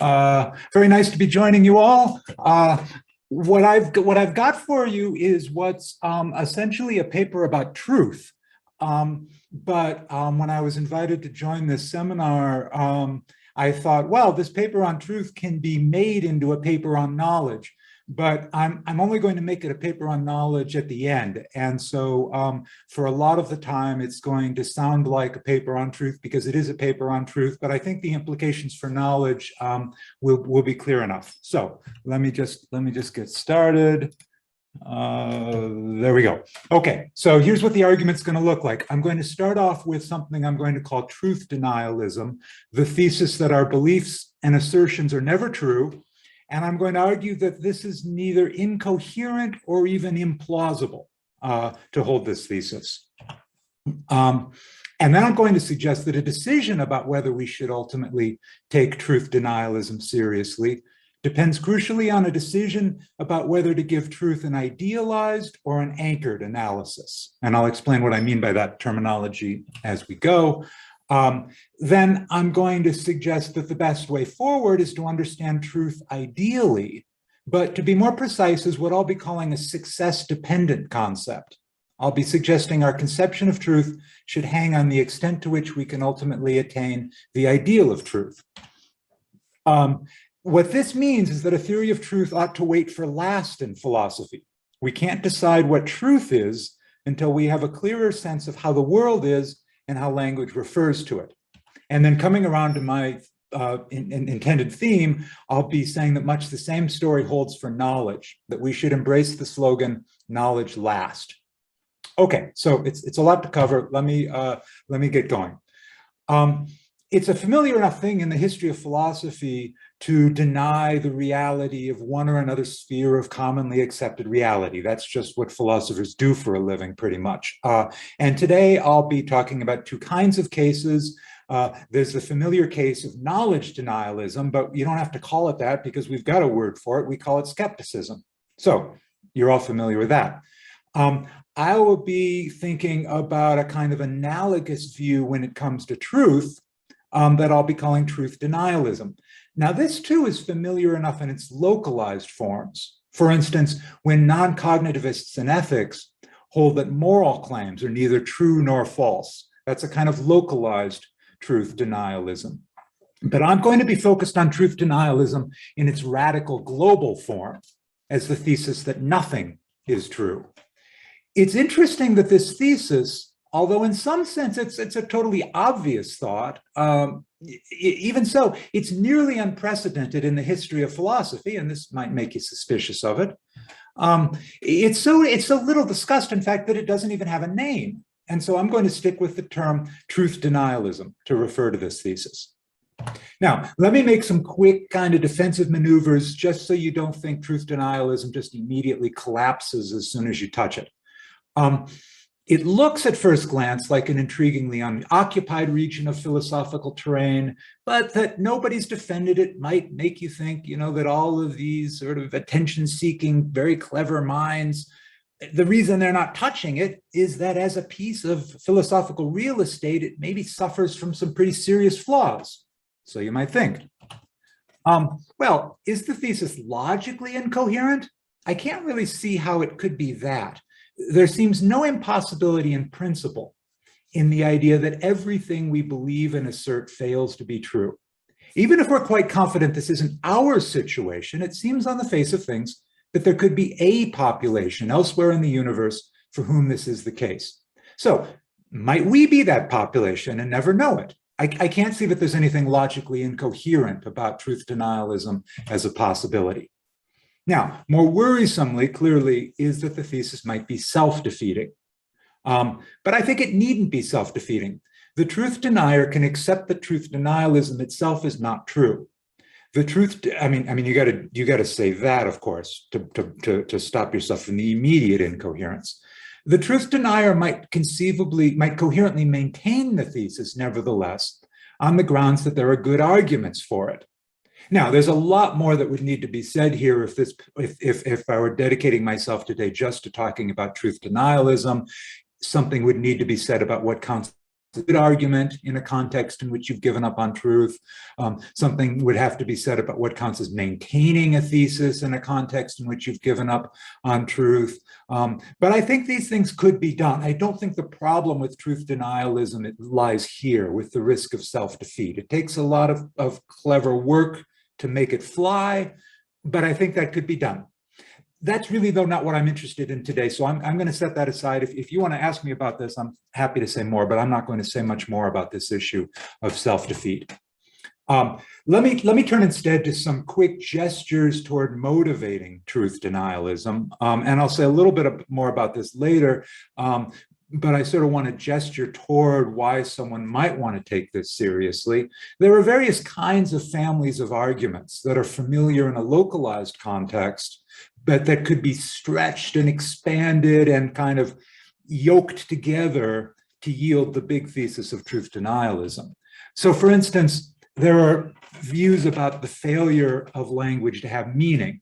Very nice to be joining you all. What I've got for you is what's essentially a paper about truth. But when I was invited to join this seminar, I thought, well, this paper on truth can be made into a paper on knowledge. But I'm only going to make it a paper on knowledge at the end. And so for a lot of the time, it's going to sound like a paper on truth because it is a paper on truth, but I think the implications for knowledge will be clear enough. So let me just get started. There we go. Okay, so here's what the argument's going to look like. I'm going to start off with something I'm going to call truth denialism, the thesis that our beliefs and assertions are never true. And I'm going to argue that this is neither incoherent or even implausible to hold this thesis. And then I'm going to suggest that a decision about whether we should ultimately take truth denialism seriously depends crucially on a decision about whether to give truth an idealized or an anchored analysis. And I'll explain what I mean by that terminology as we go. Then I'm going to suggest that the best way forward is to understand truth ideally, but to be more precise is what I'll be calling a success-dependent concept. I'll be suggesting our conception of truth should hang on the extent to which we can ultimately attain the ideal of truth. What this means is that a theory of truth ought to wait for last in philosophy. We can't decide what truth is until we have a clearer sense of how the world is and how language refers to it. And then coming around to my intended theme, I'll be saying that much the same story holds for knowledge, that we should embrace the slogan, knowledge last. Okay, so it's a lot to cover. Let me get going. It's a familiar enough thing in the history of philosophy to deny the reality of one or another sphere of commonly accepted reality. That's just what philosophers do for a living, pretty much. And today I'll be talking about two kinds of cases. There's the familiar case of knowledge denialism, but you don't have to call it that because we've got a word for it. We call it skepticism. So you're all familiar with that. I will be thinking about a kind of analogous view when it comes to truth that I'll be calling truth denialism. Now, this too is familiar enough in its localized forms. For instance, when non-cognitivists in ethics hold that moral claims are neither true nor false, that's a kind of localized truth denialism. But I'm going to be focused on truth denialism in its radical global form as the thesis that nothing is true. It's interesting that this thesis, although in some sense it's a totally obvious thought, even so, it's nearly unprecedented in the history of philosophy, and this might make you suspicious of it. It's so little discussed, in fact, that it doesn't even have a name. And so I'm going to stick with the term truth denialism to refer to this thesis. Now, let me make some quick kind of defensive maneuvers just so you don't think truth denialism just immediately collapses as soon as you touch it. It looks at first glance like an intriguingly unoccupied region of philosophical terrain, but that nobody's defended it might make you think, that all of these sort of attention-seeking, very clever minds, the reason they're not touching it is that as a piece of philosophical real estate, it maybe suffers from some pretty serious flaws. So you might think. Well, is the thesis logically incoherent? I can't really see how it could be that. There seems no impossibility in principle in the idea that everything we believe and assert fails to be true. Even if we're quite confident this isn't our situation, it seems on the face of things that there could be a population elsewhere in the universe for whom this is the case. So might we be that population and never know it? I can't see that there's anything logically incoherent about truth denialism as a possibility. Now, more worrisomely, clearly, is that the thesis might be self-defeating. But I think it needn't be self-defeating. The truth denier can accept that truth denialism itself is not true. The truth, I mean, you got to say that, of course, to stop yourself from the immediate incoherence. The truth denier might coherently maintain the thesis, nevertheless, on the grounds that there are good arguments for it. Now, there's a lot more that would need to be said here if I were dedicating myself today just to talking about truth denialism. Something would need to be said about what constitutes a good argument in a context in which you've given up on truth. Something would have to be said about what counts as maintaining a thesis in a context in which you've given up on truth. But I think these things could be done. I don't think the problem with truth denialism, it lies here with the risk of self-defeat. It takes a lot of clever work to make it fly, but I think that could be done. That's really, though, not what I'm interested in today. So I'm going to set that aside. If you want to ask me about this, I'm happy to say more, but I'm not going to say much more about this issue of self-defeat. Let me turn instead to some quick gestures toward motivating truth denialism. And I'll say a little bit more about this later, but I sort of want to gesture toward why someone might want to take this seriously. There are various kinds of families of arguments that are familiar in a localized context, but that could be stretched and expanded and kind of yoked together to yield the big thesis of truth denialism. So for instance, there are views about the failure of language to have meaning.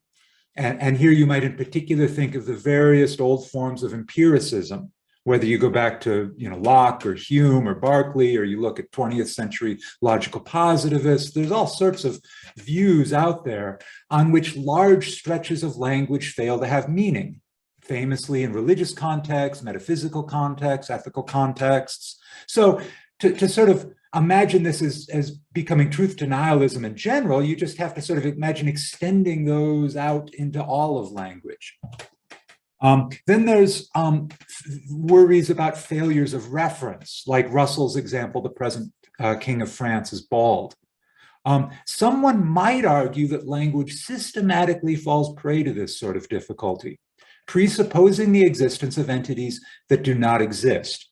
And here you might in particular think of the various old forms of empiricism, whether you go back to Locke or Hume or Berkeley, or you look at 20th century logical positivists. There's all sorts of views out there on which large stretches of language fail to have meaning, famously in religious contexts, metaphysical contexts, ethical contexts. So to sort of imagine this as becoming truth denialism in general, you just have to sort of imagine extending those out into all of language. Then there's worries about failures of reference, like Russell's example, the present King of France is bald. Someone might argue that language systematically falls prey to this sort of difficulty, presupposing the existence of entities that do not exist.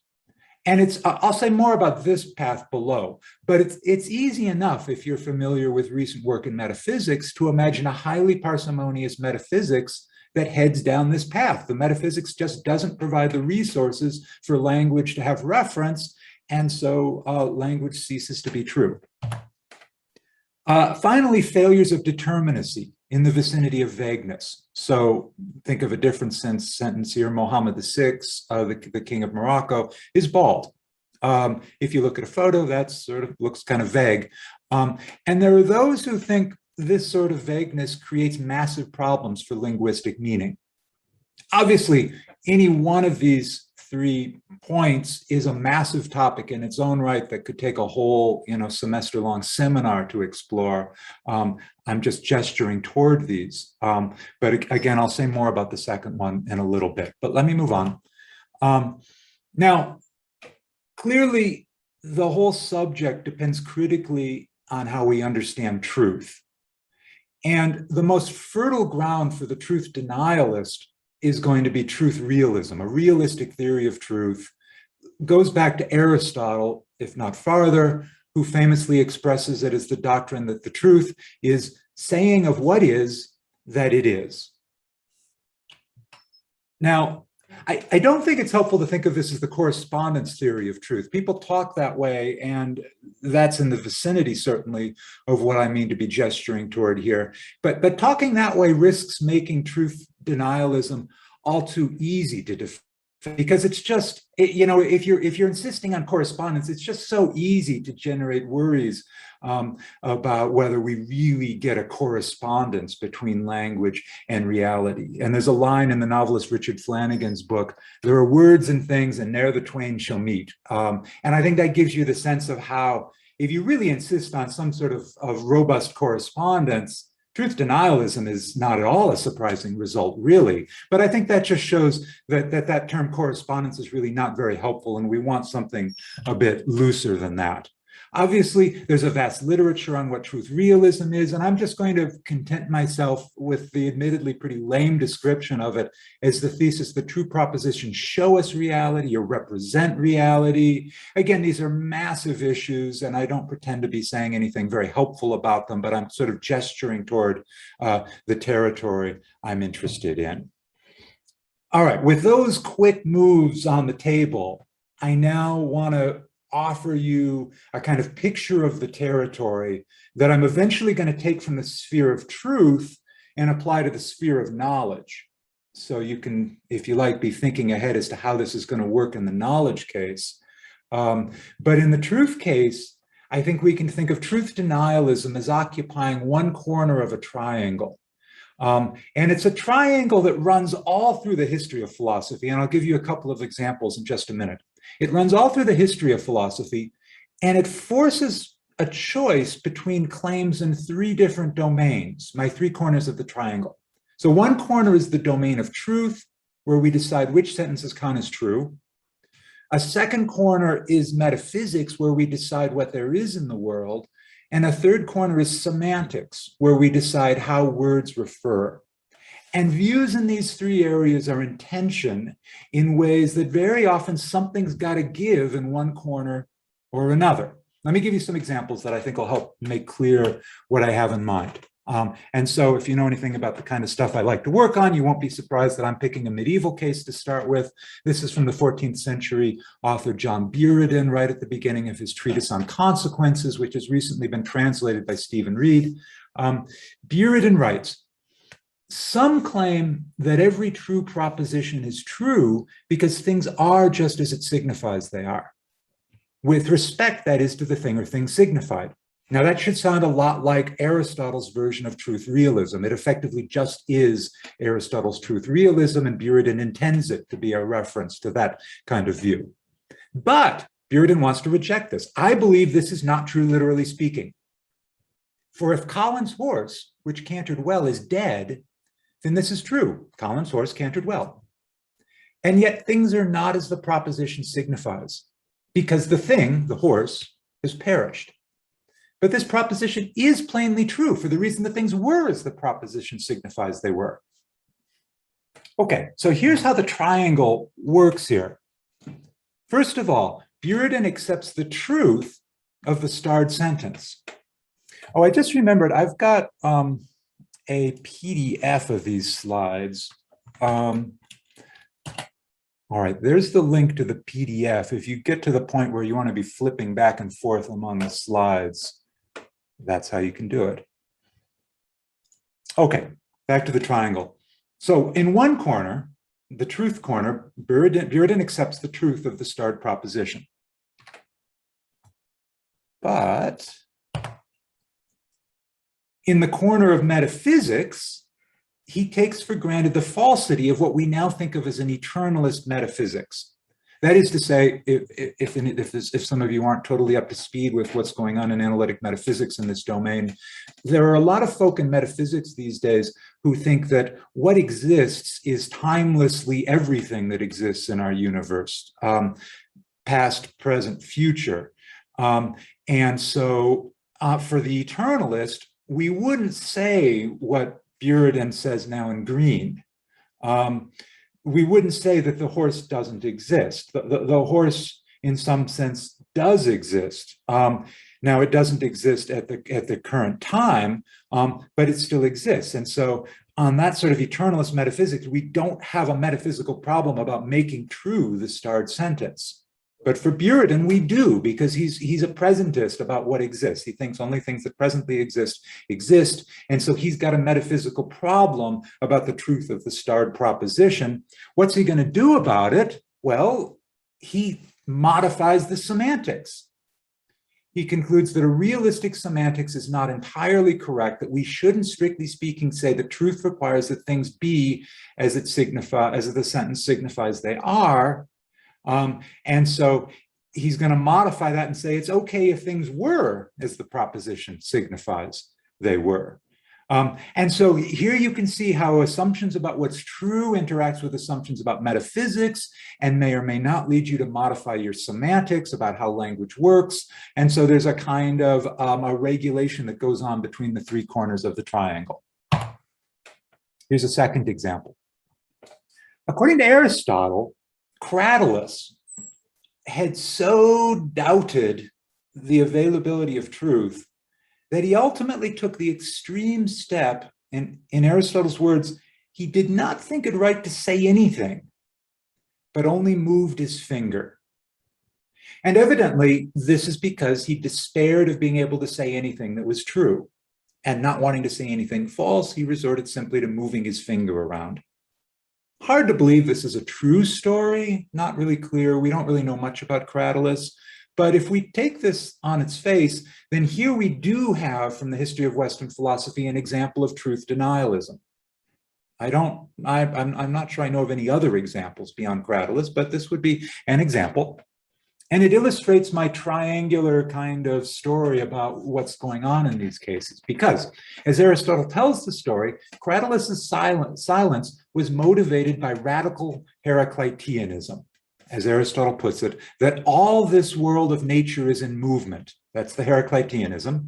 And I'll say more about this path below, but it's easy enough if you're familiar with recent work in metaphysics to imagine a highly parsimonious metaphysics that heads down this path. The metaphysics just doesn't provide the resources for language to have reference, and so language ceases to be true. Finally, failures of determinacy in the vicinity of vagueness. So think of a different sentence here. Mohammed VI, the king of Morocco, is bald. If you look at a photo, that sort of looks kind of vague. And there are those who think this sort of vagueness creates massive problems for linguistic meaning. Obviously, any one of these 3 points is a massive topic in its own right that could take a whole, semester-long seminar to explore. I'm just gesturing toward these. But again, I'll say more about the second one in a little bit. But let me move on. Now, clearly, the whole subject depends critically on how we understand truth. And the most fertile ground for the truth denialist is going to be truth realism, a realistic theory of truth. Goes back to Aristotle, if not farther, who famously expresses it as the doctrine that the truth is saying of what is that it is. Now, I don't think it's helpful to think of this as the correspondence theory of truth. People talk that way, and that's in the vicinity, certainly, of what I mean to be gesturing toward here. But talking that way risks making truth denialism all too easy to defend, because it's just, if you're insisting on correspondence, it's just so easy to generate worries about whether we really get a correspondence between language and reality. And there's a line in the novelist Richard Flanagan's book, "There are words and things, and ne'er the twain shall meet." And I think that gives you the sense of how, if you really insist on some sort of robust correspondence, truth denialism is not at all a surprising result, really. But I think that just shows that term correspondence is really not very helpful, and we want something a bit looser than that. Obviously, there's a vast literature on what truth realism is, and I'm just going to content myself with the admittedly pretty lame description of it as the thesis that true propositions show us reality or represent reality. Again, these are massive issues, and I don't pretend to be saying anything very helpful about them, but I'm sort of gesturing toward the territory I'm interested in. All right, with those quick moves on the table, I now want to offer you a kind of picture of the territory that I'm eventually going to take from the sphere of truth and apply to the sphere of knowledge. So you can, if you like, be thinking ahead as to how this is going to work in the knowledge case. But in the truth case, I think we can think of truth denialism as occupying one corner of a triangle. And it's a triangle that runs all through the history of philosophy. And I'll give you a couple of examples in just a minute. It runs all through the history of philosophy, and it forces a choice between claims in three different domains, my three corners of the triangle. So one corner is the domain of truth, where we decide which sentences count as true. A second corner is metaphysics, where we decide what there is in the world. And a third corner is semantics, where we decide how words refer. And views in these three areas are in tension in ways that very often something's got to give in one corner or another. Let me give you some examples that I think will help make clear what I have in mind. And so if you know anything about the kind of stuff I like to work on, you won't be surprised that I'm picking a medieval case to start with. This is from the 14th century author John Buridan, right at the beginning of his treatise on consequences, which has recently been translated by Stephen Reed. Buridan writes, "Some claim that every true proposition is true because things are just as it signifies they are. With respect, that is, to the thing or things signified. Now, that should sound a lot like Aristotle's version of truth realism. It effectively just is Aristotle's truth realism, and Buridan intends it to be a reference to that kind of view. But Buridan wants to reject this. I believe this is not true, literally speaking. For if Colin's horse, which cantered well, is dead, then this is true. Colin's horse cantered well. And yet things are not as the proposition signifies, because the thing, the horse, has perished. But this proposition is plainly true for the reason that things were as the proposition signifies they were." Okay, so here's how the triangle works here. First of all, Buridan accepts the truth of the starred sentence. Oh, I just remembered, I've got a PDF of these slides. All right, there's the link to the PDF. If you get to the point where you want to be flipping back and forth among the slides, that's how you can do it. Okay, back to the triangle. So in one corner, the truth corner, Buridan accepts the truth of the starred proposition. But in the corner of metaphysics, he takes for granted the falsity of what we now think of as an eternalist metaphysics. That is to say, if some of you aren't totally up to speed with what's going on in analytic metaphysics in this domain, there are a lot of folk in metaphysics these days who think that what exists is timelessly everything that exists in our universe, past, present, future. And so for the eternalist, we wouldn't say what Buridan says now in green. We wouldn't say that the horse doesn't exist. The horse, in some sense, does exist. Now, it doesn't exist at the current time, but it still exists. And so on that sort of eternalist metaphysics, we don't have a metaphysical problem about making true the starred sentence. But for Buridan, we do, because he's a presentist about what exists. He thinks only things that presently exist. And so he's got a metaphysical problem about the truth of the starred proposition. What's he going to do about it? Well, he modifies the semantics. He concludes that a realistic semantics is not entirely correct, that we shouldn't, strictly speaking, say that truth requires that things be as the sentence signifies they are. And so he's going to modify that and say it's okay if things were as the proposition signifies they were. And so here you can see how assumptions about what's true interacts with assumptions about metaphysics and may or may not lead you to modify your semantics about how language works. And so there's a kind of a regulation that goes on between the three corners of the triangle. Here's a second example. According to Aristotle, Cratylus had so doubted the availability of truth that he ultimately took the extreme step, and in Aristotle's words, he did not think it right to say anything, but only moved his finger. And evidently, this is because he despaired of being able to say anything that was true, and not wanting to say anything false, he resorted simply to moving his finger around. hard to believe this is a true story, not really clear. We don't really know much about Cratylus. But if we take this on its face, then here we do have, from the history of Western philosophy, an example of truth denialism. I'm not sure I know of any other examples beyond Cratylus, but this would be an example. And it illustrates my triangular kind of story about what's going on in these cases. Because, as Aristotle tells the story, Cratylus's silence was motivated by radical Heracliteanism. As Aristotle puts it, that all this world of nature is in movement. That's the Heracliteanism.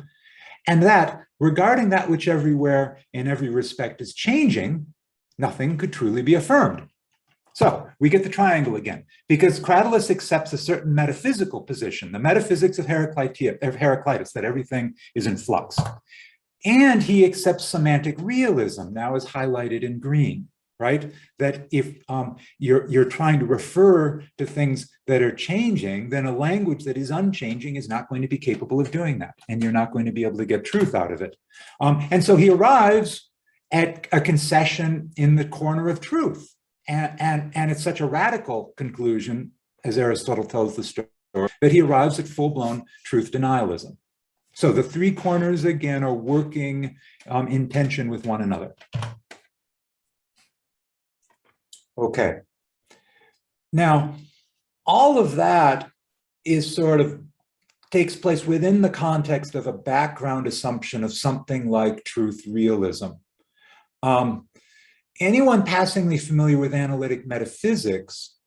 And that, regarding that which everywhere in every respect is changing, nothing could truly be affirmed. So we get the triangle again, because Cratylus accepts a certain metaphysical position, the metaphysics of Heraclitus, that everything is in flux. And he accepts semantic realism, now is highlighted in green. Right? That if you're trying to refer to things that are changing, then a language that is unchanging is not going to be capable of doing that. And you're not going to be able to get truth out of it. And so he arrives at a concession in the corner of truth. And it's such a radical conclusion, as Aristotle tells the story, that he arrives at full-blown truth denialism. So the three corners, again, are working in tension with one another. Okay. Now, all of that is takes place within the context of a background assumption of something like truth realism. Anyone passingly familiar with analytic metaphysics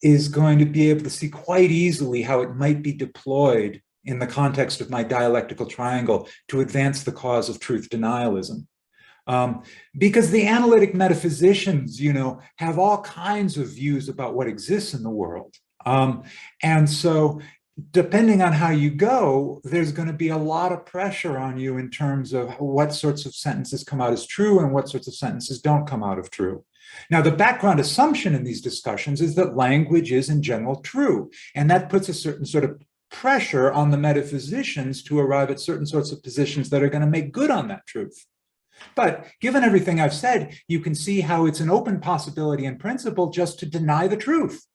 is going to be able to see quite easily how it might be deployed in the context of my dialectical triangle to advance the cause of truth denialism. Because the analytic metaphysicians, have all kinds of views about what exists in the world. And so depending on how you go, there's going to be a lot of pressure on you in terms of what sorts of sentences come out as true and what sorts of sentences don't come out of true. Now, the background assumption in these discussions is that language is in general true. And that puts a certain sort of pressure on the metaphysicians to arrive at certain sorts of positions that are going to make good on that truth. But given everything I've said, you can see how it's an open possibility in principle just to deny the truth.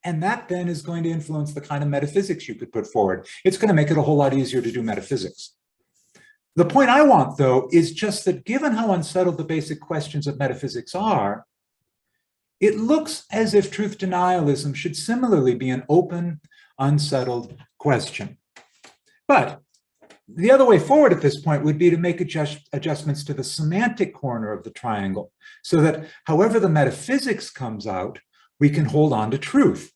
And that then is going to influence the kind of metaphysics you could put forward. It's going to make it a whole lot easier to do metaphysics. The point I want, though, is just that given how unsettled the basic questions of metaphysics are, it looks as if truth denialism should similarly be an open, unsettled question. But the other way forward at this point would be to make adjustments to the semantic corner of the triangle so that however the metaphysics comes out, we can hold on to truth.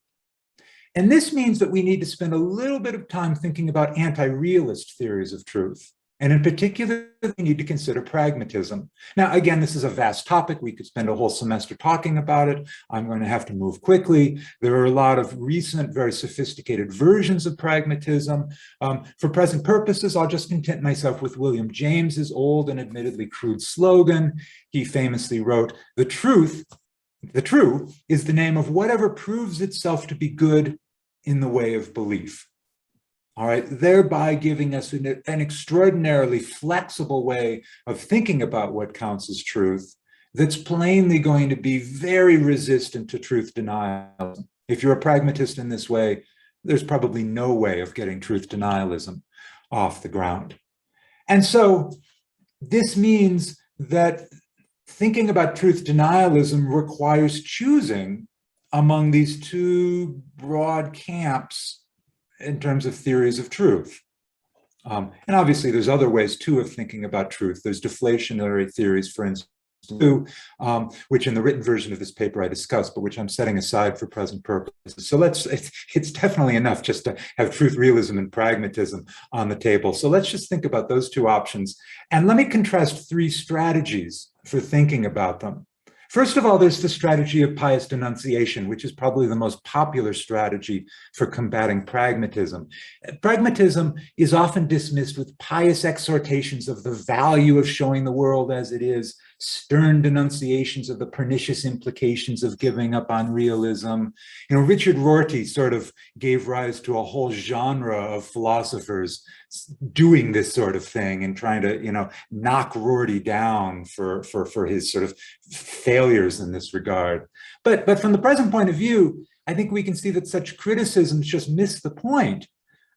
And this means that we need to spend a little bit of time thinking about anti-realist theories of truth. And in particular, we need to consider pragmatism. Now, again, this is a vast topic. We could spend a whole semester talking about it. I'm going to have to move quickly. There are a lot of recent, very sophisticated versions of pragmatism. For present purposes, I'll just content myself with William James's old and admittedly crude slogan. He famously wrote, the true is the name of whatever proves itself to be good in the way of belief. All right, thereby giving us an extraordinarily flexible way of thinking about what counts as truth that's plainly going to be very resistant to truth denialism. If you're a pragmatist in this way, there's probably no way of getting truth denialism off the ground. And so this means that thinking about truth denialism requires choosing among these two broad camps in terms of theories of truth. And obviously there's other ways too of thinking about truth. There's deflationary theories, for instance, which in the written version of this paper I discussed, but which I'm setting aside for present purposes. So it's definitely enough just to have truth realism and pragmatism on the table. So let's just think about those two options. And let me contrast three strategies for thinking about them. First of all, there's the strategy of pious denunciation, which is probably the most popular strategy for combating pragmatism. Pragmatism is often dismissed with pious exhortations of the value of showing the world as it is stern denunciations of the pernicious implications of giving up on realism. Richard Rorty sort of gave rise to a whole genre of philosophers doing this sort of thing and trying to, knock Rorty down for his sort of failures in this regard. But from the present point of view, I think we can see that such criticisms just miss the point.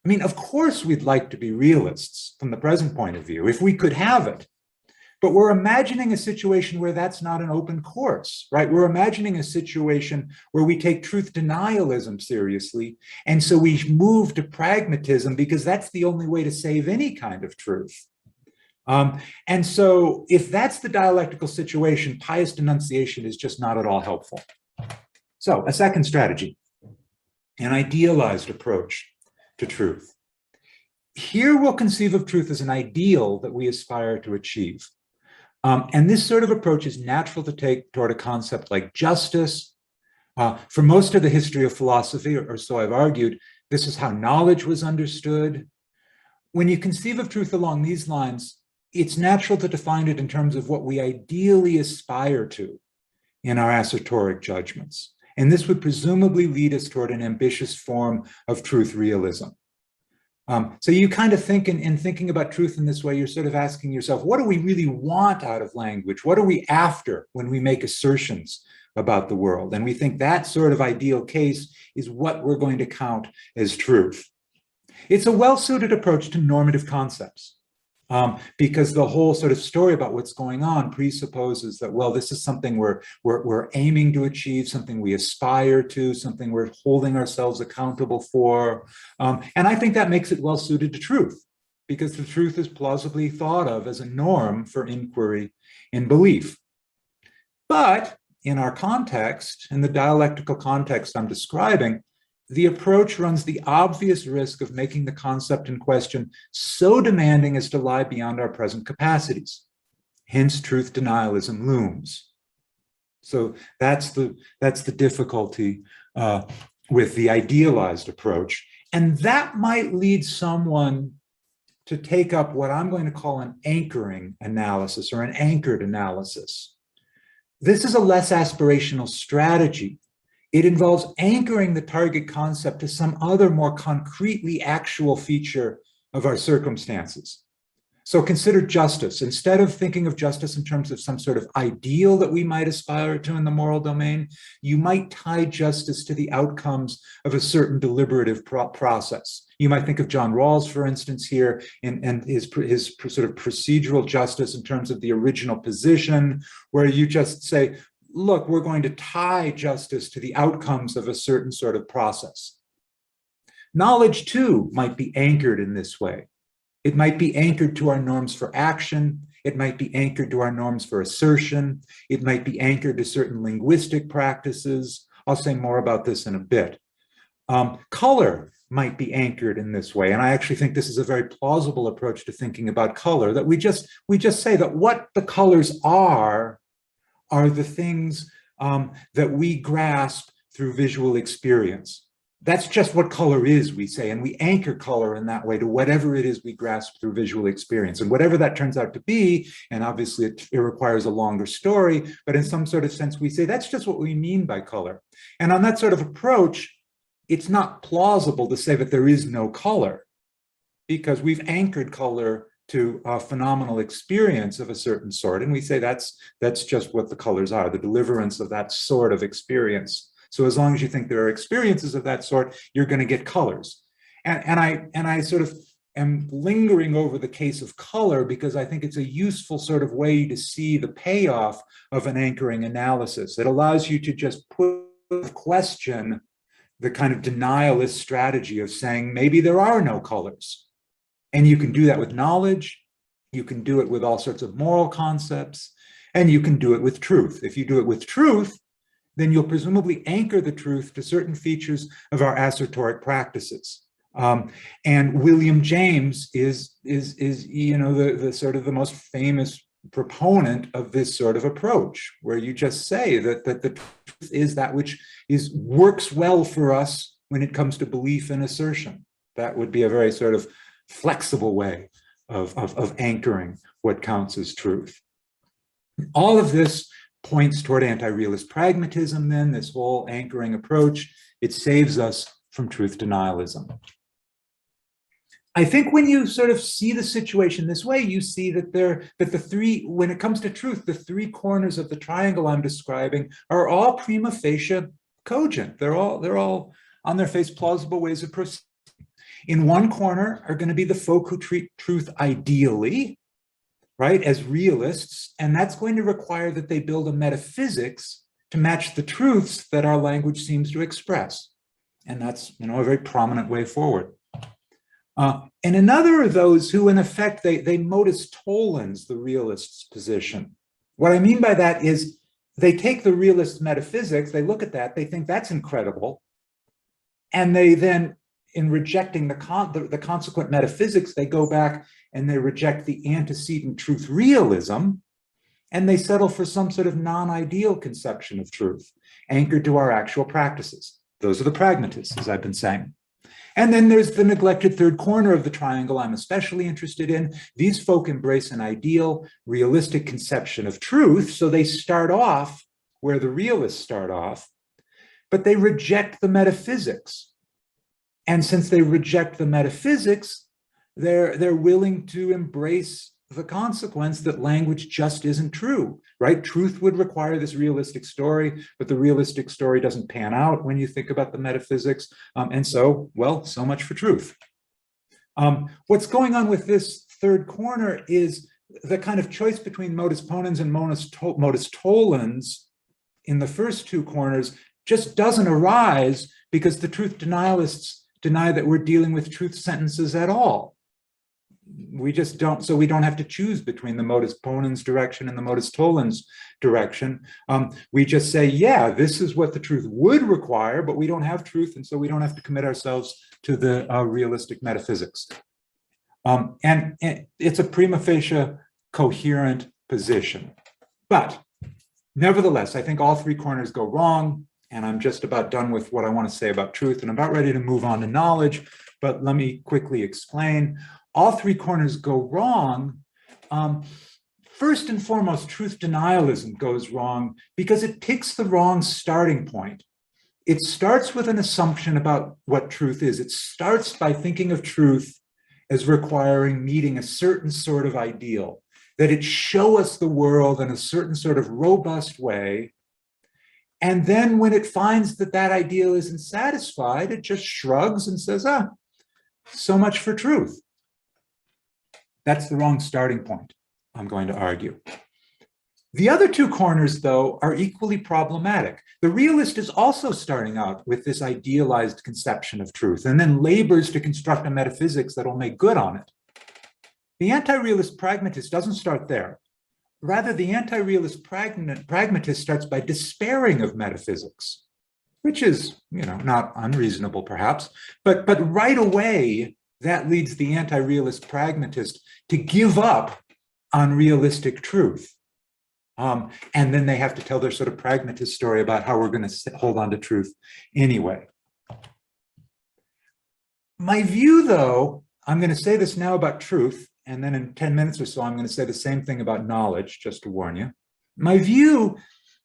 I mean, of course, we'd like to be realists from the present point of view, if we could have it. But we're imagining a situation where that's not an open course, right? We're imagining a situation where we take truth denialism seriously. And so we move to pragmatism because that's the only way to save any kind of truth. And so if that's the dialectical situation, pious denunciation is just not at all helpful. So a second strategy, an idealized approach to truth. Here we'll conceive of truth as an ideal that we aspire to achieve. And this sort of approach is natural to take toward a concept like justice. For most of the history of philosophy, or so I've argued, this is how knowledge was understood. When you conceive of truth along these lines, it's natural to define it in terms of what we ideally aspire to in our assertoric judgments. And this would presumably lead us toward an ambitious form of truth realism. So you kind of think in thinking about truth in this way, you're sort of asking yourself, what do we really want out of language? What are we after when we make assertions about the world? And we think that sort of ideal case is what we're going to count as truth. It's a well-suited approach to normative concepts. Because the whole sort of story about what's going on presupposes that, well, this is something we're aiming to achieve, something we aspire to, something we're holding ourselves accountable for. And I think that makes it well suited to truth, because the truth is plausibly thought of as a norm for inquiry and belief. But in our context, in the dialectical context I'm describing, the approach runs the obvious risk of making the concept in question so demanding as to lie beyond our present capacities. Hence, truth denialism looms. So that's the difficulty with the idealized approach. And that might lead someone to take up what I'm going to call an anchoring analysis or an anchored analysis. This is a less aspirational strategy. It involves anchoring the target concept to some other more concretely actual feature of our circumstances. So consider justice. Instead of thinking of justice in terms of some sort of ideal that we might aspire to in the moral domain, you might tie justice to the outcomes of a certain deliberative process. You might think of John Rawls, for instance, here, and his sort of procedural justice in terms of the original position, where you just say, look, we're going to tie justice to the outcomes of a certain sort of process. Knowledge, too, might be anchored in this way. It might be anchored to our norms for action. It might be anchored to our norms for assertion. It might be anchored to certain linguistic practices. I'll say more about this in a bit. Color might be anchored in this way. And I actually think this is a very plausible approach to thinking about color, that we just say that what the colors are the things that we grasp through visual experience. That's just what color is, we say, and we anchor color in that way to whatever it is we grasp through visual experience. And whatever that turns out to be, and obviously it requires a longer story, but in some sort of sense, we say that's just what we mean by color. And on that sort of approach, it's not plausible to say that there is no color, because we've anchored color to a phenomenal experience of a certain sort. And we say that's just what the colors are, the deliverance of that sort of experience. So as long as you think there are experiences of that sort, you're going to get colors. And I sort of am lingering over the case of color because I think it's a useful sort of way to see the payoff of an anchoring analysis. It allows you to just put in question the kind of denialist strategy of saying maybe there are no colors. And you can do that with knowledge, you can do it with all sorts of moral concepts, and you can do it with truth. If you do it with truth, then you'll presumably anchor the truth to certain features of our assertoric practices. And William James is the sort of the most famous proponent of this sort of approach, where you just say that the truth is that which works well for us when it comes to belief and assertion. That would be a very sort of flexible way of anchoring what counts as truth. All of this points toward anti-realist pragmatism, then, this whole anchoring approach. It saves us from truth denialism. I think when you sort of see the situation this way, you see that the three, when it comes to truth, the three corners of the triangle I'm describing are all prima facie cogent. They're all on their face plausible ways of proceeding. In one corner are going to be the folk who treat truth ideally, right, as realists, and that's going to require that they build a metaphysics to match the truths that our language seems to express. And that's, a very prominent way forward. And another of those who, in effect, they modus tollens the realist's position. What I mean by that is they take the realist metaphysics, they look at that, they think that's incredible, and they then, in rejecting the consequent metaphysics, they go back and they reject the antecedent truth realism, and they settle for some sort of non-ideal conception of truth, anchored to our actual practices. Those are the pragmatists, as I've been saying. And then there's the neglected third corner of the triangle I'm especially interested in. These folk embrace an ideal, realistic conception of truth, so they start off where the realists start off, but they reject the metaphysics. And since they reject the metaphysics, they're willing to embrace the consequence that language just isn't true, right? Truth would require this realistic story, but the realistic story doesn't pan out when you think about the metaphysics. And so, well, so much for truth. What's going on with this third corner is the kind of choice between modus ponens and modus tollens in the first two corners just doesn't arise because the truth denialists deny that we're dealing with truth sentences at all. We just don't, so we don't have to choose between the modus ponens direction and the modus tollens direction. We just say, yeah, this is what the truth would require, but we don't have truth, and so we don't have to commit ourselves to the realistic metaphysics. And it's a prima facie coherent position. But nevertheless, I think all three corners go wrong, and I'm just about done with what I want to say about truth, and I'm about ready to move on to knowledge, but let me quickly explain. All three corners go wrong. First and foremost, truth denialism goes wrong because it picks the wrong starting point. It starts with an assumption about what truth is. It starts by thinking of truth as requiring meeting a certain sort of ideal, that it show us the world in a certain sort of robust way. And then when it finds that that ideal isn't satisfied, it just shrugs and says, so much for truth. That's the wrong starting point, I'm going to argue. The other two corners, though, are equally problematic. The realist is also starting out with this idealized conception of truth and then labors to construct a metaphysics that'll make good on it. The anti-realist pragmatist doesn't start there. Rather, the anti-realist pragmatist starts by despairing of metaphysics, which is, not unreasonable perhaps, but right away, that leads the anti-realist pragmatist to give up on realistic truth. And then they have to tell their sort of pragmatist story about how we're going to hold on to truth anyway. My view, though, I'm going to say this now about truth, and then in 10 minutes or so, I'm going to say the same thing about knowledge, just to warn you. My view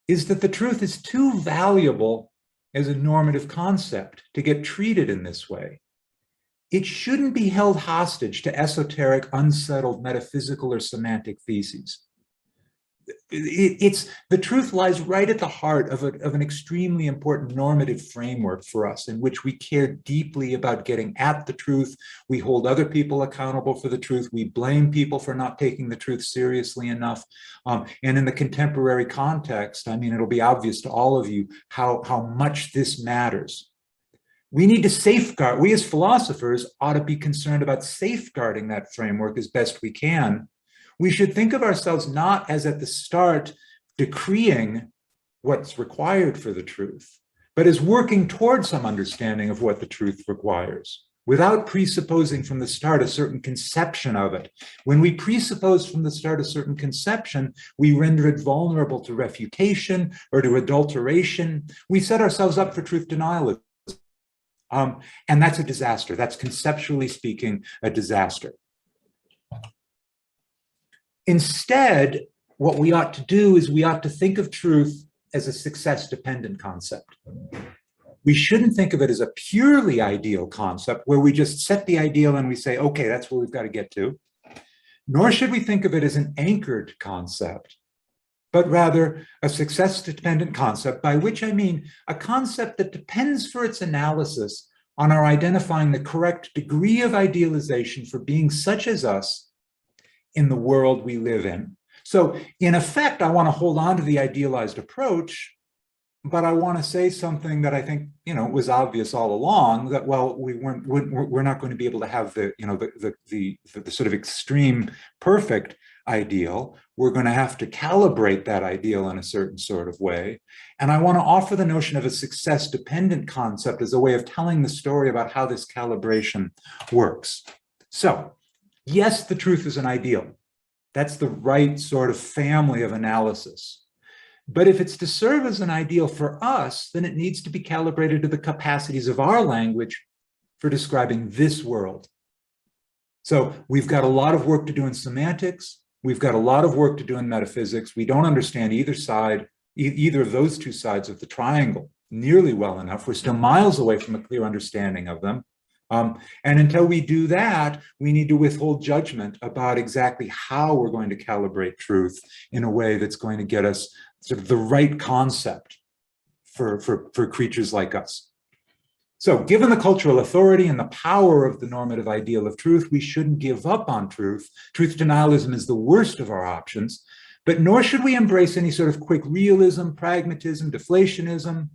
is that the truth is too valuable as a normative concept to get treated in this way. It shouldn't be held hostage to esoteric, unsettled metaphysical or semantic theses. The truth lies right at the heart of an extremely important normative framework for us, in which we care deeply about getting at the truth. We hold other people accountable for the truth. We blame people for not taking the truth seriously enough. And in the contemporary context, it'll be obvious to all of you how much this matters. We need to safeguard, we as philosophers ought to be concerned about safeguarding that framework as best we can. We should think of ourselves not as at the start decreeing what's required for the truth, but as working towards some understanding of what the truth requires, without presupposing from the start a certain conception of it. When we presuppose from the start a certain conception, we render it vulnerable to refutation or to adulteration. We set ourselves up for truth denialism. And that's a disaster. That's, conceptually speaking, a disaster. Instead, what we ought to do is we ought to think of truth as a success-dependent concept. We shouldn't think of it as a purely ideal concept where we just set the ideal and we say, okay, that's where we've got to get to. Nor should we think of it as an anchored concept, but rather a success-dependent concept, by which I mean a concept that depends for its analysis on our identifying the correct degree of idealization for beings such as us in the world we live in. So in effect, I want to hold on to the idealized approach, but I want to say something that I think, was obvious all along, that, well, we're not going to be able to have the sort of extreme perfect ideal. We're going to have to calibrate that ideal in a certain sort of way. And I want to offer the notion of a success-dependent concept as a way of telling the story about how this calibration works. So, yes, the truth is an ideal. That's the right sort of family of analysis. But if it's to serve as an ideal for us, then it needs to be calibrated to the capacities of our language for describing this world. So we've got a lot of work to do in semantics. We've got a lot of work to do in metaphysics. We don't understand either side, either of those two sides of the triangle nearly well enough. We're still miles away from a clear understanding of them. And until we do that, we need to withhold judgment about exactly how we're going to calibrate truth in a way that's going to get us sort of the right concept for creatures like us. So given the cultural authority and the power of the normative ideal of truth, we shouldn't give up on truth. Truth denialism is the worst of our options, but nor should we embrace any sort of quick realism, pragmatism, deflationism.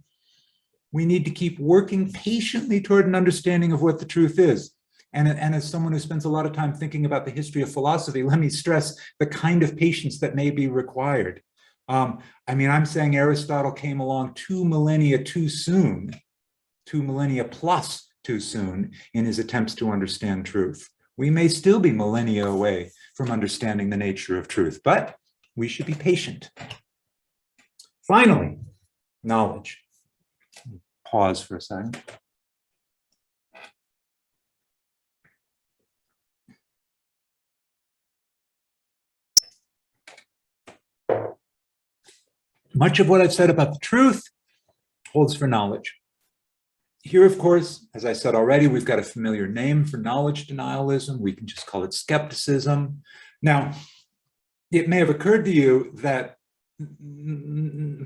We need to keep working patiently toward an understanding of what the truth is. And as someone who spends a lot of time thinking about the history of philosophy, let me stress the kind of patience that may be required. I'm saying Aristotle came along 2 millennia too soon, 2 millennia plus too soon in his attempts to understand truth. We may still be millennia away from understanding the nature of truth, but we should be patient. Finally, knowledge. Pause for a second. Much of what I've said about the truth holds for knowledge. Here, of course, as I said already, we've got a familiar name for knowledge denialism. We can just call it skepticism. Now, it may have occurred to you that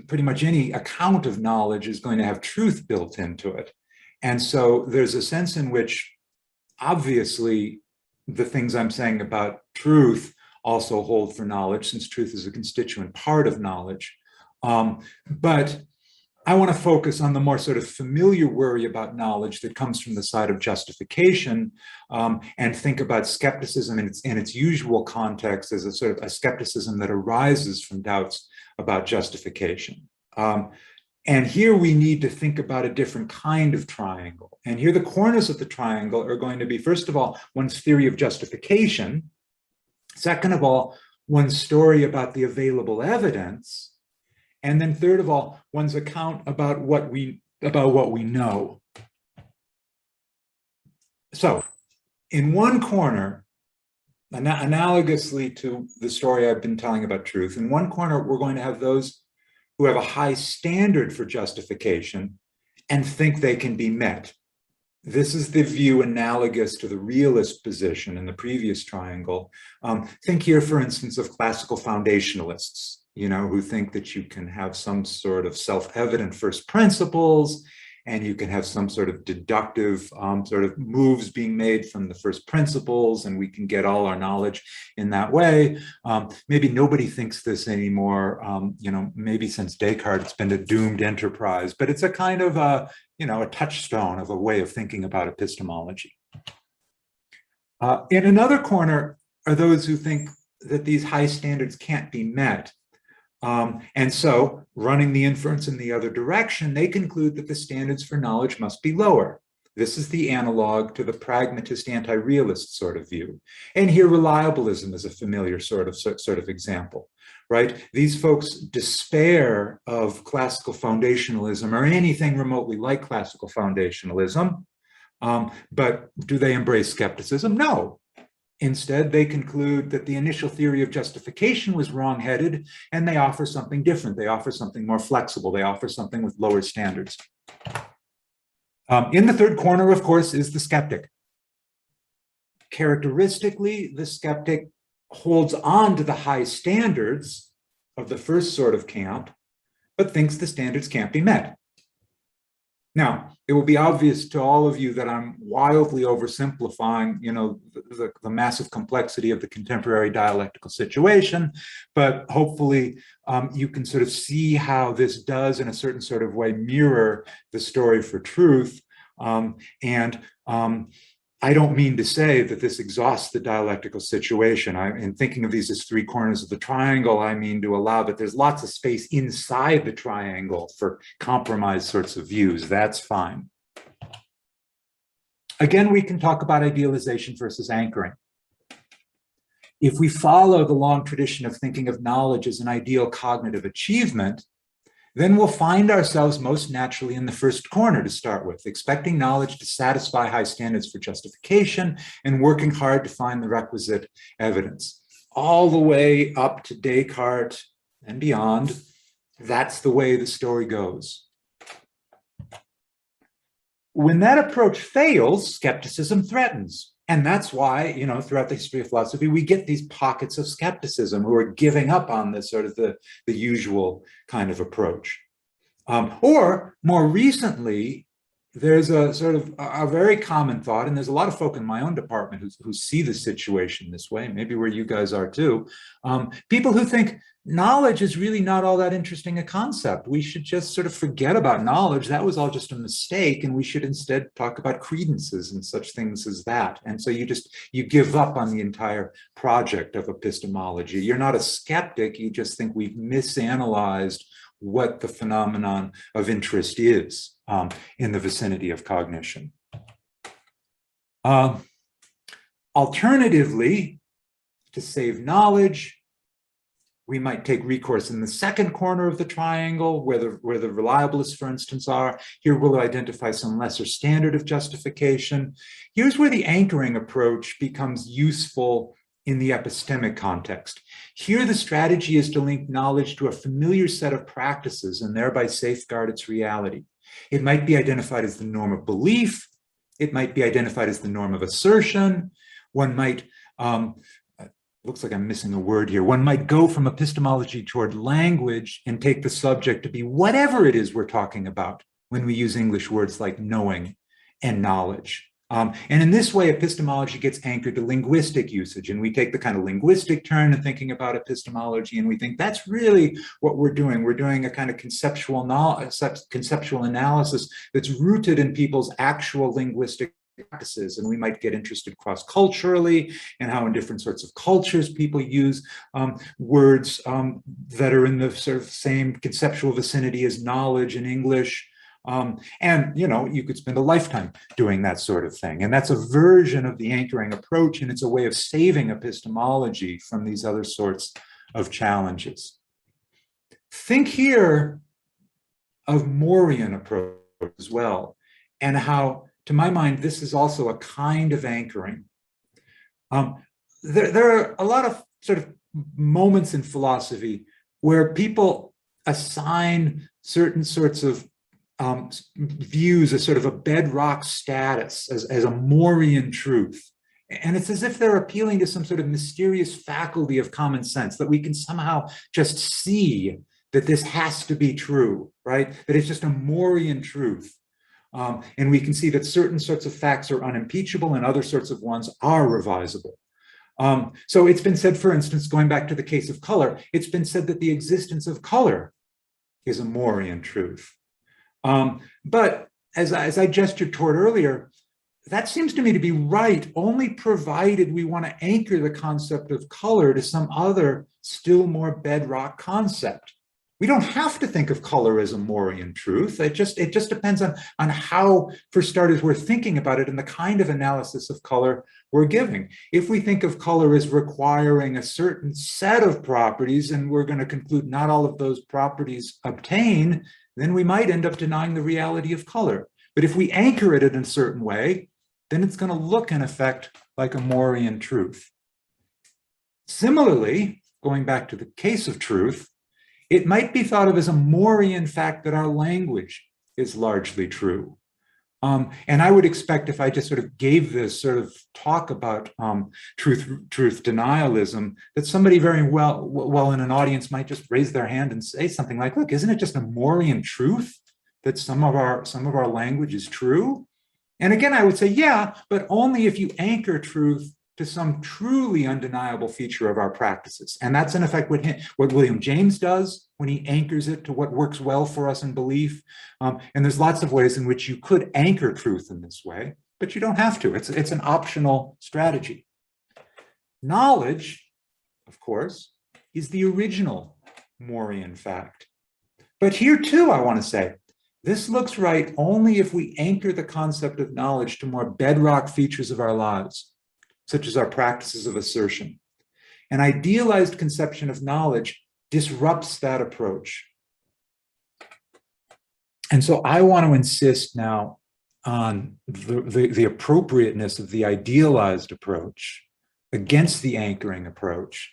pretty much any account of knowledge is going to have truth built into it. And so there's a sense in which, obviously, the things I'm saying about truth also hold for knowledge, since truth is a constituent part of knowledge. But I want to focus on the more sort of familiar worry about knowledge that comes from the side of justification, and think about skepticism in its usual context as a sort of a skepticism that arises from doubts about justification. And here we need to think about a different kind of triangle. And here the corners of the triangle are going to be, first of all, one's theory of justification. Second of all, one's story about the available evidence. And then third of all, one's account about what we know. So in one corner, analogously to the story I've been telling about truth, in one corner, we're going to have those who have a high standard for justification and think they can be met. This is the view analogous to the realist position in the previous triangle. Think here, for instance, of classical foundationalists, who think that you can have some sort of self-evident first principles, and you can have some sort of deductive sort of moves being made from the first principles, and we can get all our knowledge in that way. Maybe nobody thinks this anymore. Maybe since Descartes, it's been a doomed enterprise, but it's a kind of a touchstone of a way of thinking about epistemology. In another corner are those who think that these high standards can't be met. And so, running the inference in the other direction, they conclude that the standards for knowledge must be lower. This is the analog to the pragmatist anti-realist sort of view. And here, reliabilism is a familiar sort of example, right? These folks despair of classical foundationalism or anything remotely like classical foundationalism. But do they embrace skepticism? No. Instead, they conclude that the initial theory of justification was wrong-headed, and they offer something different. They offer something more flexible. They offer something with lower standards. In the third corner, of course, is the skeptic. Characteristically, the skeptic holds on to the high standards of the first sort of camp, but thinks the standards can't be met. Now, it will be obvious to all of you that I'm wildly oversimplifying, the massive complexity of the contemporary dialectical situation, but hopefully you can sort of see how this does, in a certain sort of way, mirror the story for truth. I don't mean to say that this exhausts the dialectical situation. In thinking of these as three corners of the triangle, I mean to allow that there's lots of space inside the triangle for compromise sorts of views. That's fine. Again, we can talk about idealization versus anchoring. If we follow the long tradition of thinking of knowledge as an ideal cognitive achievement, then we'll find ourselves most naturally in the first corner to start with, expecting knowledge to satisfy high standards for justification and working hard to find the requisite evidence. All the way up to Descartes and beyond, that's the way the story goes. When that approach fails, skepticism threatens. And that's why, throughout the history of philosophy, we get these pockets of skepticism who are giving up on this sort of the usual kind of approach. Or more recently, there's a sort of a very common thought, and there's a lot of folk in my own department who see the situation this way, maybe where you guys are too. People who think knowledge is really not all that interesting a concept. We should just sort of forget about knowledge. That was all just a mistake, and we should instead talk about credences and such things as that. And so you give up on the entire project of epistemology. You're not a skeptic, you just think we've misanalyzed what the phenomenon of interest is in the vicinity of cognition. Alternatively, to save knowledge, we might take recourse in the second corner of the triangle, where the reliabilists, for instance, are. Here we'll identify some lesser standard of justification. Here's where the anchoring approach becomes useful in the epistemic context. Here, the strategy is to link knowledge to a familiar set of practices and thereby safeguard its reality. It might be identified as the norm of belief. It might be identified as the norm of assertion. One might, looks like I'm missing a word here. One might go from epistemology toward language and take the subject to be whatever it is we're talking about when we use English words like knowing and knowledge. And in this way, epistemology gets anchored to linguistic usage, and we take the kind of linguistic turn in thinking about epistemology, and we think that's really what we're doing. We're doing a kind of conceptual analysis that's rooted in people's actual linguistic practices, and we might get interested cross-culturally and how in different sorts of cultures people use words that are in the sort of same conceptual vicinity as knowledge in English. And you could spend a lifetime doing that sort of thing. And that's a version of the anchoring approach, and it's a way of saving epistemology from these other sorts of challenges. Think here of Morean approach as well, and how, to my mind, this is also a kind of anchoring. There are a lot of sort of moments in philosophy where people assign certain sorts of views as sort of a bedrock status, as a Morean truth. And it's as if they're appealing to some sort of mysterious faculty of common sense, that we can somehow just see that this has to be true, right? That it's just a Morean truth. And we can see that certain sorts of facts are unimpeachable and other sorts of ones are revisable. So it's been said, for instance, going back to the case of color, it's been said that the existence of color is a Morean truth. But as I gestured toward earlier, that seems to me to be right only provided we want to anchor the concept of color to some other, still more bedrock concept. We don't have to think of color as a Morean truth. It just depends on how, for starters, we're thinking about it and the kind of analysis of color we're giving. If we think of color as requiring a certain set of properties, and we're going to conclude not all of those properties obtain, then we might end up denying the reality of color. But if we anchor it in a certain way, then it's going to look, in effect, like a Morean truth. Similarly, going back to the case of truth, it might be thought of as a Morean fact that our language is largely true. And I would expect if I just sort of gave this sort of talk about truth denialism, that somebody very well in an audience might just raise their hand and say something like, look, isn't it just a Morean truth that some of our language is true? And again, I would say, yeah, but only if you anchor truth to some truly undeniable feature of our practices. And that's in effect what William James does when he anchors it to what works well for us in belief. And there's lots of ways in which you could anchor truth in this way, but you don't have to. It's an optional strategy. Knowledge, of course, is the original Morean fact. But here too, I want to say, this looks right only if we anchor the concept of knowledge to more bedrock features of our lives, such as our practices of assertion. An idealized conception of knowledge disrupts that approach. And so I want to insist now on the appropriateness of the idealized approach against the anchoring approach.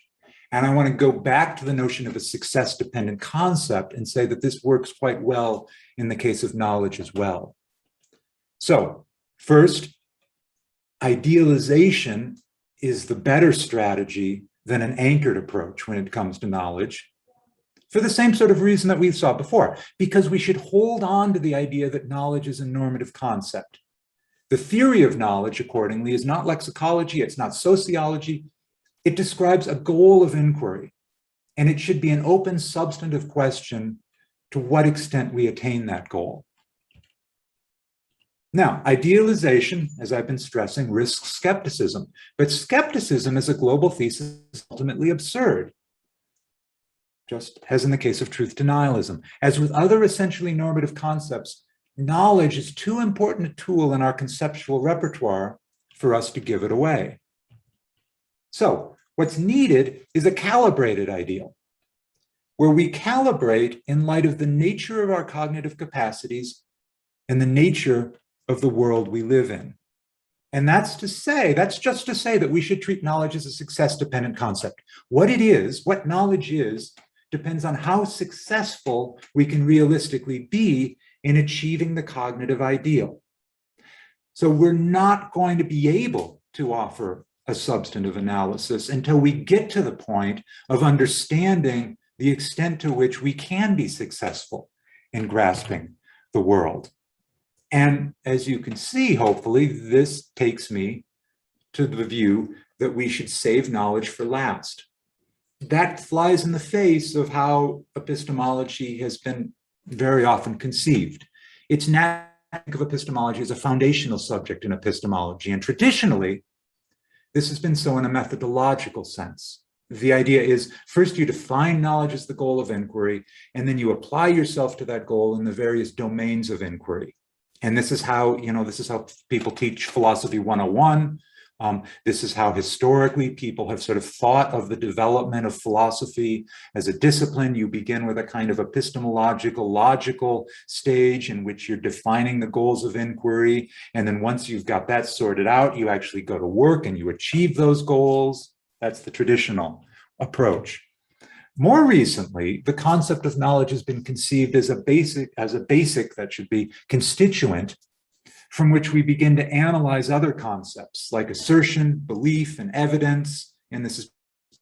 And I want to go back to the notion of a success-dependent concept and say that this works quite well in the case of knowledge as well. So first, idealization is the better strategy than an anchored approach when it comes to knowledge, for the same sort of reason that we saw before, because we should hold on to the idea that knowledge is a normative concept. The theory of knowledge, accordingly, is not lexicology, it's not sociology. It describes a goal of inquiry, and it should be an open, substantive question to what extent we attain that goal. Now, idealization, as I've been stressing, risks skepticism, but skepticism as a global thesis is ultimately absurd, just as in the case of truth denialism. As with other essentially normative concepts, knowledge is too important a tool in our conceptual repertoire for us to give it away. So what's needed is a calibrated ideal, where we calibrate in light of the nature of our cognitive capacities and the nature of the world we live in. And that's just to say that we should treat knowledge as a success-dependent concept. What it is, what knowledge is, depends on how successful we can realistically be in achieving the cognitive ideal. So we're not going to be able to offer a substantive analysis until we get to the point of understanding the extent to which we can be successful in grasping the world. And as you can see, hopefully, this takes me to the view that we should save knowledge for last. That flies in the face of how epistemology has been very often conceived. It's natural to think of epistemology as a foundational subject in epistemology, and traditionally, this has been so in a methodological sense. The idea is, first you define knowledge as the goal of inquiry, and then you apply yourself to that goal in the various domains of inquiry. And this is how, people teach philosophy 101. This is how historically people have sort of thought of the development of philosophy as a discipline. You begin with a kind of epistemological, logical stage in which you're defining the goals of inquiry. And then once you've got that sorted out, you actually go to work and you achieve those goals. That's the traditional approach. More recently, the concept of knowledge has been conceived as a basic that should be constituent from which we begin to analyze other concepts like assertion, belief, and evidence. And this is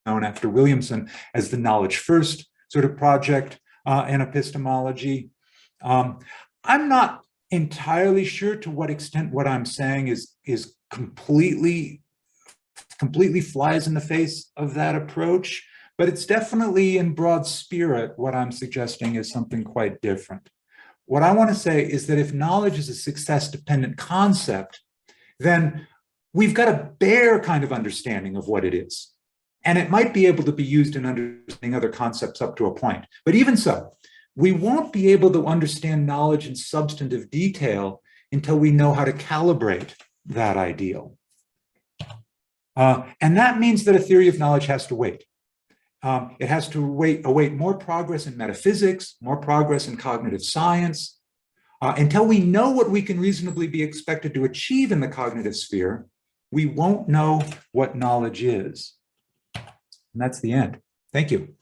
known after Williamson as the knowledge first sort of project in epistemology. I'm not entirely sure to what extent what I'm saying is completely flies in the face of that approach, but it's definitely in broad spirit what I'm suggesting is something quite different. What I want to say is that if knowledge is a success-dependent concept, then we've got a bare kind of understanding of what it is. And it might be able to be used in understanding other concepts up to a point. But even so, we won't be able to understand knowledge in substantive detail until we know how to calibrate that ideal. And that means that a theory of knowledge has to wait. It has to await more progress in metaphysics, more progress in cognitive science. Until we know what we can reasonably be expected to achieve in the cognitive sphere, we won't know what knowledge is. And that's the end. Thank you.